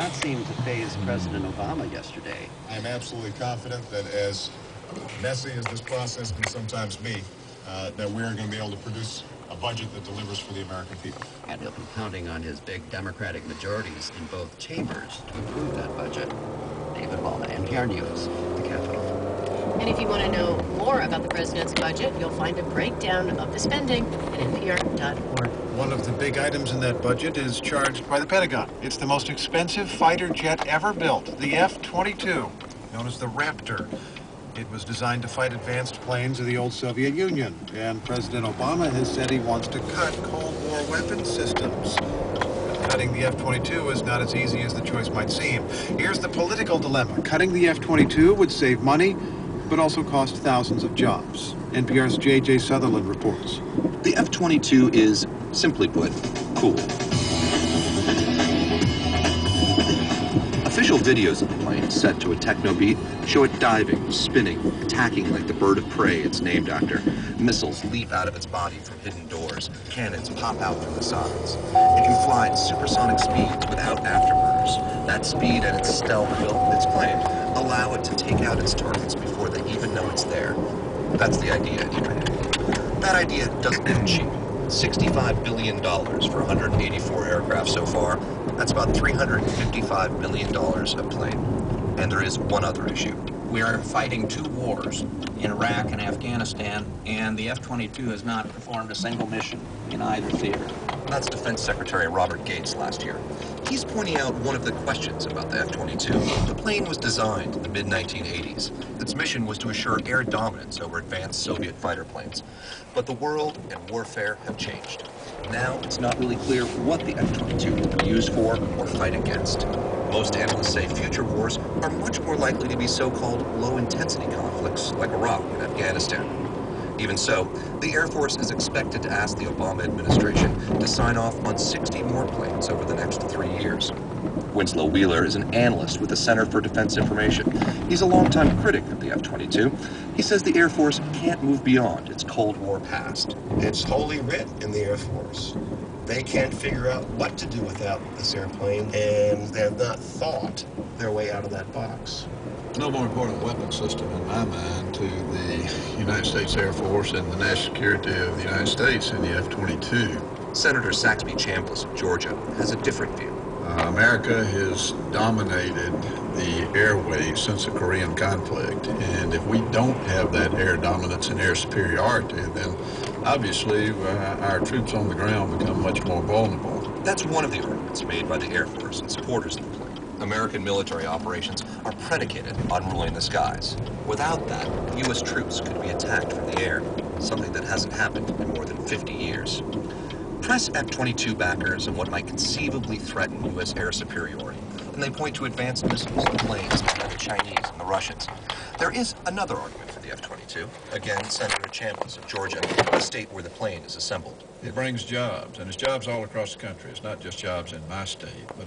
not seem to faze President Obama yesterday. I'm absolutely confident that as messy as this process can sometimes be, that we're going to be able to produce a budget that delivers for the American people. And he'll be counting on his big Democratic majorities in both chambers to approve that budget. David Ballmer, NPR News, the Capitol. And if you want to know more about the president's budget, you'll find a breakdown of the spending at npr.org. One of the big items in that budget is charged by the Pentagon. It's the most expensive fighter jet ever built, the F-22, known as the Raptor. It was designed to fight advanced planes of the old Soviet Union, and President Obama has said he wants to cut Cold War weapons systems. Cutting the F-22 is not as easy as the choice might seem. Here's the political dilemma. Cutting the F-22 would save money, but also cost thousands of jobs. NPR's J.J. Sutherland reports. The F-22 is, simply put, cool. Official videos of the plane, set to a techno beat, show it diving, spinning, attacking like the bird of prey it's named after. Missiles leap out of its body from hidden doors. Cannons pop out from the sides. It can fly at supersonic speeds without afterburners. That speed and its stealth will, it's claimed, allow it to take out its targets before they even know it's there. That's the idea, anyway. That idea doesn't come cheap. $65 billion for 184 aircraft so far. That's about $355 million a plane. And there is one other issue. We are fighting two wars in Iraq and Afghanistan, and the F-22 has not performed a single mission in either theater. That's Defense Secretary Robert Gates last year. He's pointing out one of the questions about the F-22. The plane was designed in the mid-1980s. Its mission was to assure air dominance over advanced Soviet fighter planes. But the world and warfare have changed. Now it's not really clear what the F-22 will be used for or fight against. Most analysts say future wars are much more likely to be so-called low-intensity conflicts like Iraq and Afghanistan. Even so, the Air Force is expected to ask the Obama administration to sign off on 60 more planes over the next 3 years. Winslow Wheeler is an analyst with the Center for Defense Information. He's a longtime critic of the F-22. He says the Air Force can't move beyond its Cold War past. It's wholly writ in the Air Force. They can't figure out what to do without this airplane, and they have not thought their way out of that box. There's no more important weapon system in my mind to the United States Air Force and the national security of the United States than the F-22. Senator Saxby Chambliss of Georgia has a different view. America has dominated the airwaves since the Korean conflict, and if we don't have that air dominance and air superiority, then obviously our troops on the ground become much more vulnerable. That's one of the arguments made by the Air Force and supporters of the plane. American military operations are predicated on ruling the skies. Without that, U.S. troops could be attacked from the air, something that hasn't happened in more than 50 years. Press F-22 backers on what might conceivably threaten U.S. air superiority, and they point to advanced missiles and planes by the Chinese and the Russians. There is another argument for the F-22. Again, Senator Chambliss of Georgia, the state where the plane is assembled. It brings jobs, and it's jobs all across the country. It's not just jobs in my state, but